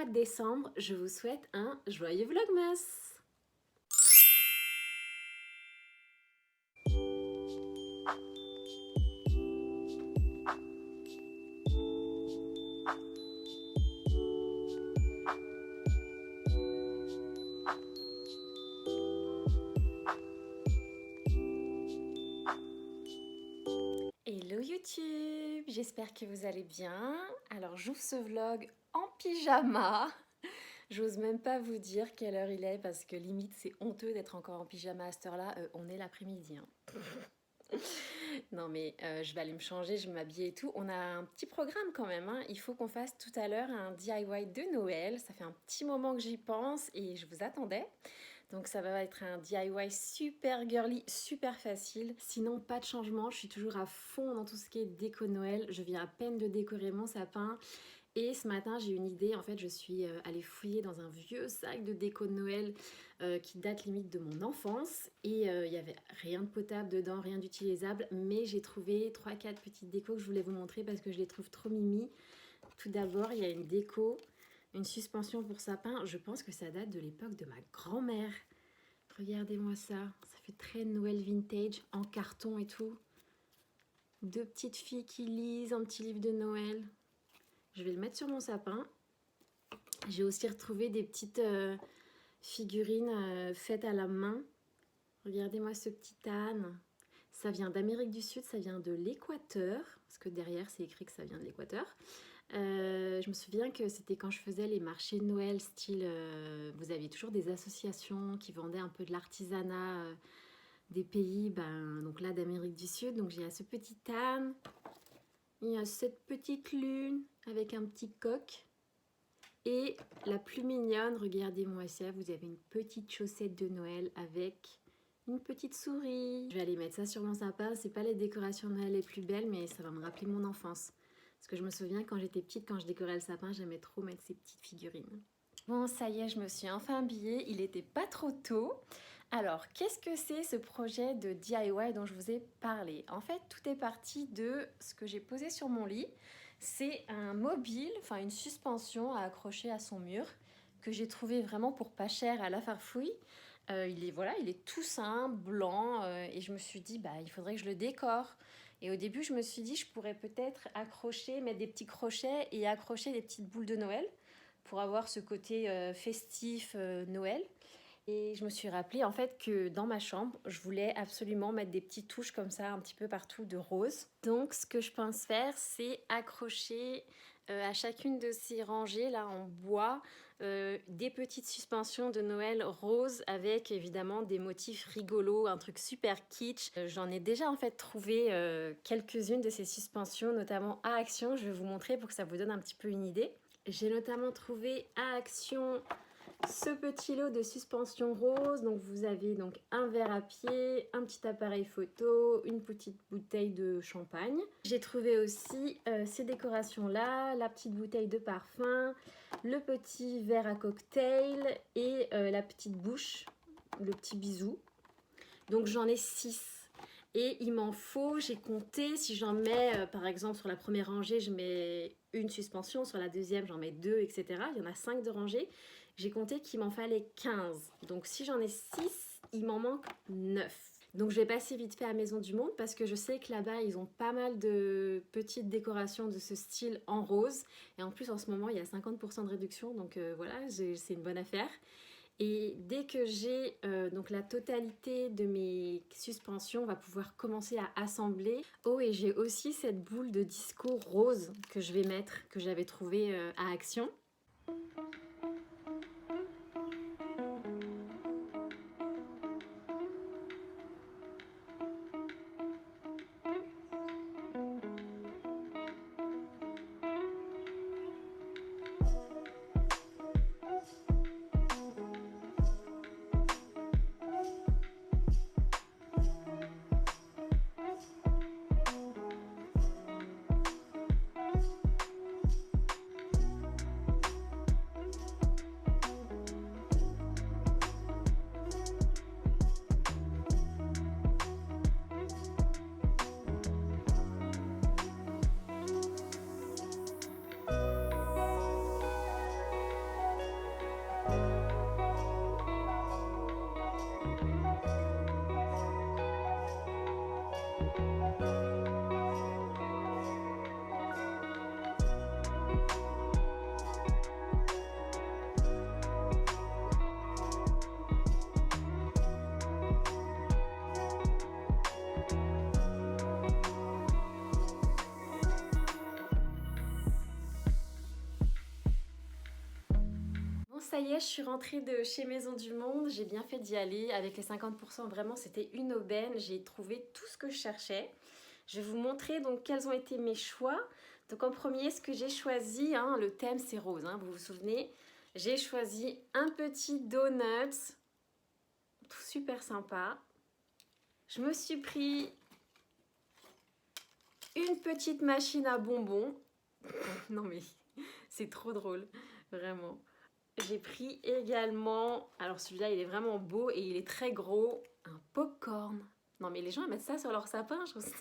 mois de décembre, je vous souhaite un joyeux Vlogmas. Hello YouTube, j'espère que vous allez bien. Alors j'ouvre ce vlog en pyjama. J'ose même pas vous dire quelle heure il est parce que limite c'est honteux d'être encore en pyjama à cette heure-là. On est l'après-midi. Non mais je vais aller me changer, je vais m'habiller et tout. On a un petit programme quand même. Il faut qu'on fasse tout à l'heure un DIY de Noël. Ça fait un petit moment que j'y pense et je vous attendais. Donc ça va être un DIY super girly, super facile. Sinon pas de changement, je suis toujours à fond dans tout ce qui est déco de Noël. Je viens à peine de décorer mon sapin. Et ce matin j'ai une idée, en fait je suis allée fouiller dans un vieux sac de déco de Noël qui date limite de mon enfance. Et il n'y avait rien de potable dedans, rien d'utilisable. Mais j'ai trouvé 3-4 petites décos que je voulais vous montrer parce que je les trouve trop mimi. Tout d'abord il y a une déco. Une suspension pour sapin, je pense que ça date de l'époque de ma grand-mère. Regardez-moi ça, ça fait très Noël vintage, en carton et tout. Deux petites filles qui lisent un petit livre de Noël. Je vais le mettre sur mon sapin. J'ai aussi retrouvé des petites figurines faites à la main. Regardez-moi ce petit âne. Ça vient d'Amérique du Sud, ça vient de l'Équateur, parce que derrière c'est écrit que ça vient de l'Équateur. Je me souviens que c'était quand je faisais les marchés de Noël, style, vous aviez toujours des associations qui vendaient un peu de l'artisanat des pays, donc là d'Amérique du Sud. Donc j'ai ce petit âne, il y a cette petite lune avec un petit coq. Et la plus mignonne, regardez-moi ça, vous avez une petite chaussette de Noël avec une petite souris. Je vais aller mettre ça sur mon sapin, c'est pas les décorations de Noël les plus belles, mais ça va me rappeler mon enfance. Parce que je me souviens quand j'étais petite, quand je décorais le sapin, j'aimais trop mettre ces petites figurines. Bon, ça y est, je me suis enfin habillée, il était pas trop tôt. Alors, qu'est-ce que c'est ce projet de DIY dont je vous ai parlé? En fait, tout est parti de ce que j'ai posé sur mon lit. C'est un mobile, enfin une suspension à accrocher à son mur, que j'ai trouvé vraiment pour pas cher à la Farfouille. Il est tout simple, blanc, et je me suis dit, il faudrait que je le décore. Et au début, je me suis dit, je pourrais peut-être accrocher, mettre des petits crochets et accrocher des petites boules de Noël pour avoir ce côté festif Noël. Et je me suis rappelé en fait que dans ma chambre, je voulais absolument mettre des petites touches comme ça un petit peu partout de rose. Donc ce que je pense faire, c'est accrocher à chacune de ces rangées là en bois des petites suspensions de Noël rose avec évidemment des motifs rigolos, un truc super kitsch. J'en ai déjà en fait trouvé quelques-unes de ces suspensions, notamment à Action. Je vais vous montrer pour que ça vous donne un petit peu une idée. J'ai notamment trouvé à Action ce petit lot de suspension rose. Donc vous avez donc un verre à pied, un petit appareil photo, une petite bouteille de champagne. J'ai trouvé aussi ces décorations là, la petite bouteille de parfum, le petit verre à cocktail et la petite bouche, le petit bisou. Donc j'en ai 6. Et il m'en faut, j'ai compté, si j'en mets par exemple sur la première rangée, je mets une suspension, sur la deuxième j'en mets 2, etc. Il y en a 5 de rangées. J'ai compté qu'il m'en fallait 15. Donc si j'en ai 6, il m'en manque 9. Donc je vais passer vite fait à Maison du Monde parce que je sais que là-bas ils ont pas mal de petites décorations de ce style en rose. Et en plus en ce moment il y a 50% de réduction, donc voilà, c'est une bonne affaire. Et dès que j'ai donc la totalité de mes suspensions, on va pouvoir commencer à assembler. Oh, et j'ai aussi cette boule de disco rose que je vais mettre, que j'avais trouvée à Action. Bon, ça y est, je suis rentrée de chez Maison du Monde. J'ai bien fait d'y aller. Avec les 50%, vraiment, c'était une aubaine. J'ai trouvé tout ce que je cherchais. Je vais vous montrer donc quels ont été mes choix. Donc en premier, ce que j'ai choisi, hein, le thème c'est rose, hein, vous vous souvenez. J'ai choisi un petit donut, tout super sympa. Je me suis pris une petite machine à bonbons. Non mais c'est trop drôle, vraiment. J'ai pris également, alors celui-là il est vraiment beau et il est très gros, un popcorn. Non mais les gens ils mettent ça sur leur sapin, je trouve ça...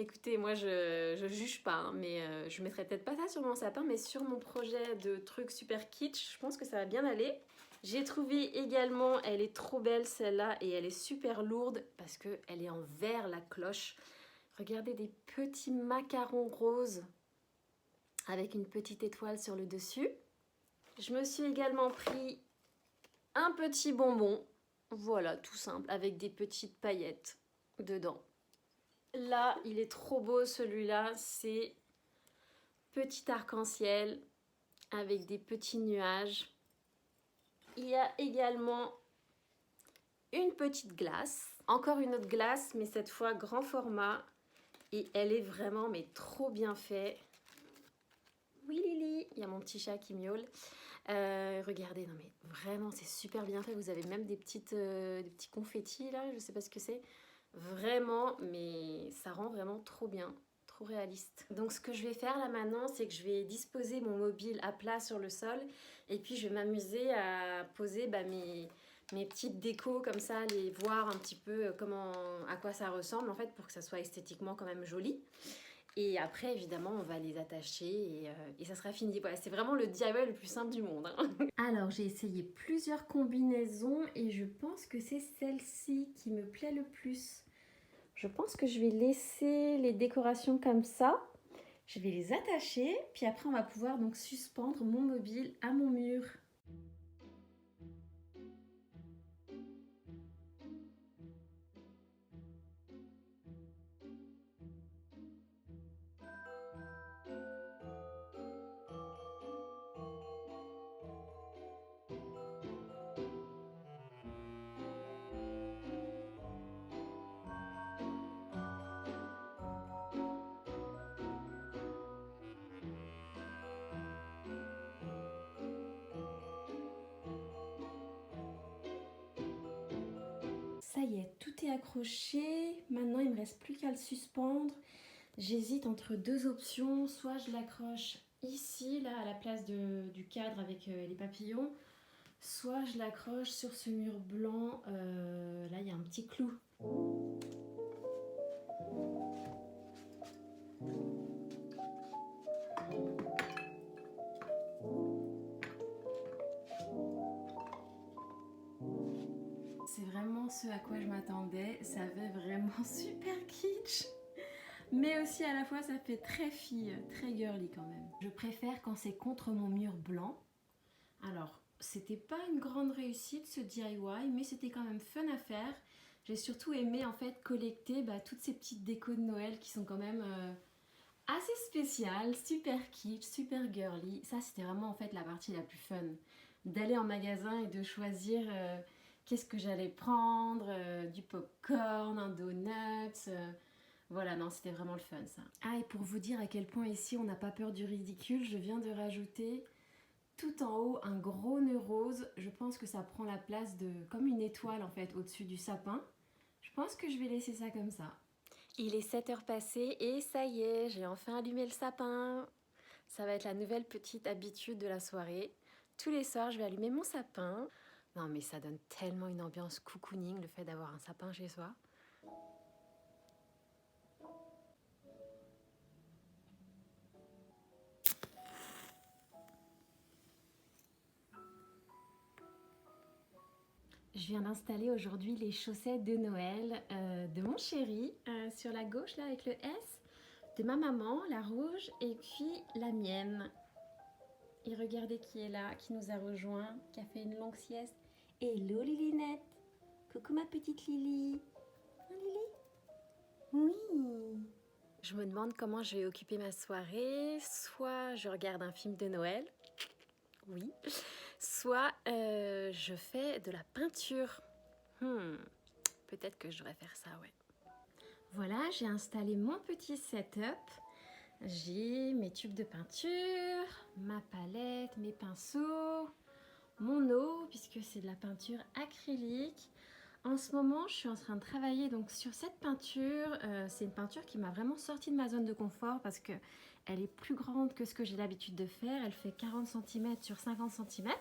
Écoutez, moi je juge pas, hein, mais je mettrai peut-être pas ça sur mon sapin, mais sur mon projet de truc super kitsch, je pense que ça va bien aller. J'ai trouvé également, elle est trop belle celle-là et elle est super lourde parce qu'elle est en verre la cloche. Regardez des petits macarons roses avec une petite étoile sur le dessus. Je me suis également pris un petit bonbon, voilà, tout simple, avec des petites paillettes dedans. Là, il est trop beau celui-là, c'est petit arc-en-ciel avec des petits nuages. Il y a également une petite glace, encore une autre glace, mais cette fois grand format. Et elle est vraiment mais trop bien faite. Oui Lily, il y a mon petit chat qui miaule. Regardez, non mais vraiment c'est super bien fait. Vous avez même des petits confettis là, je sais pas ce que c'est. Vraiment, mais ça rend vraiment trop bien, trop réaliste. Donc ce que je vais faire là maintenant, c'est que je vais disposer mon mobile à plat sur le sol et puis je vais m'amuser à poser mes petites décos comme ça, les voir un petit peu à quoi ça ressemble en fait pour que ça soit esthétiquement quand même joli. Et après, évidemment, on va les attacher et ça sera fini. Voilà, c'est vraiment le DIY le plus simple du monde. Hein. Alors, j'ai essayé plusieurs combinaisons et je pense que c'est celle-ci qui me plaît le plus. Je pense que je vais laisser les décorations comme ça. Je vais les attacher, puis après on va pouvoir donc suspendre mon mobile à mon mur. Ça y est, tout est accroché. Maintenant, il ne me reste plus qu'à le suspendre. J'hésite entre deux options. Soit je l'accroche ici, là, à la place du cadre avec les papillons. Soit je l'accroche sur ce mur blanc. Là, il y a un petit clou. C'est vraiment ce à quoi je m'attendais. Ça fait vraiment super kitsch. Mais aussi à la fois ça fait très fille, très girly quand même. Je préfère quand c'est contre mon mur blanc. Alors, c'était pas une grande réussite ce DIY, mais c'était quand même fun à faire. J'ai surtout aimé en fait collecter toutes ces petites décos de Noël qui sont quand même assez spéciales, super kitsch, super girly. Ça c'était vraiment en fait la partie la plus fun. D'aller en magasin et de choisir qu'est-ce que j'allais prendre, du popcorn, un donut. Voilà, non, c'était vraiment le fun ça. Ah, et pour vous dire à quel point ici on n'a pas peur du ridicule, je viens de rajouter tout en haut un gros nœud rose. Je pense que ça prend la place de comme une étoile en fait au-dessus du sapin. Je pense que je vais laisser ça comme ça. Il est 7h passées et ça y est, j'ai enfin allumé le sapin. Ça va être la nouvelle petite habitude de la soirée. Tous les soirs, je vais allumer mon sapin. Non mais ça donne tellement une ambiance cocooning le fait d'avoir un sapin chez soi. Je viens d'installer aujourd'hui les chaussettes de Noël de mon chéri. sur la gauche là avec le S, de ma maman, la rouge, et puis la mienne. Et regardez qui est là, qui nous a rejoint, qui a fait une longue sieste. Hello Lilinette. Coucou ma petite Lily. Hein, Lily? Oui. Je me demande comment je vais occuper ma soirée. Soit je regarde un film de Noël, oui, soit je fais de la peinture. Peut-être que je devrais faire ça, ouais. Voilà, j'ai installé mon petit setup. J'ai mes tubes de peinture, ma palette, mes pinceaux, mon eau, puisque c'est de la peinture acrylique. En ce moment, je suis en train de travailler donc sur cette peinture. C'est une peinture qui m'a vraiment sortie de ma zone de confort parce que elle est plus grande que ce que j'ai l'habitude de faire. Elle fait 40 cm sur 50 cm.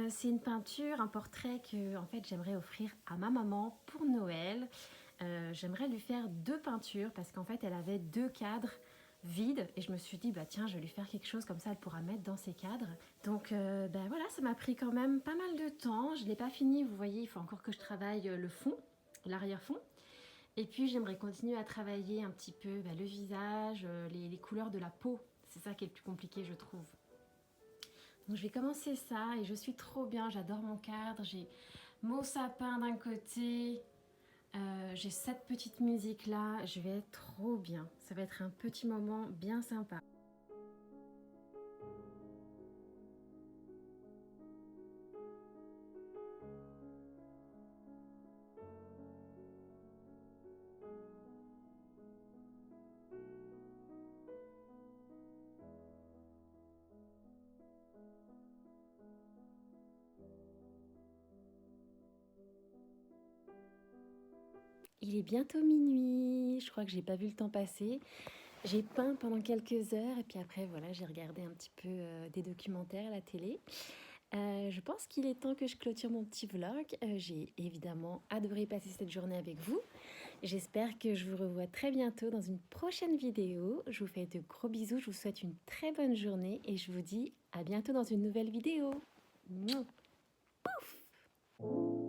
C'est une peinture, un portrait que en fait j'aimerais offrir à ma maman pour Noël. J'aimerais lui faire 2 peintures parce qu'en fait elle avait 2 cadres vides et je me suis dit bah tiens je vais lui faire quelque chose comme ça elle pourra mettre dans ses cadres. Donc ben voilà, ça m'a pris quand même pas mal de temps. Je l'ai pas fini, vous voyez, il faut encore que je travaille le fond, l'arrière-fond. Et puis j'aimerais continuer à travailler un petit peu le visage, les couleurs de la peau. C'est ça qui est le plus compliqué je trouve. Donc je vais commencer ça et je suis trop bien, j'adore mon cadre, j'ai mon sapin d'un côté, j'ai cette petite musique là, je vais être trop bien. Ça va être un petit moment bien sympa. Il est bientôt minuit, je crois que j'ai pas vu le temps passer. J'ai peint pendant quelques heures et puis après voilà, j'ai regardé un petit peu des documentaires à la télé. Je pense qu'il est temps que je clôture mon petit vlog. J'ai évidemment adoré passer cette journée avec vous. J'espère que je vous revois très bientôt dans une prochaine vidéo. Je vous fais de gros bisous, je vous souhaite une très bonne journée et je vous dis à bientôt dans une nouvelle vidéo. Mouah. Pouf!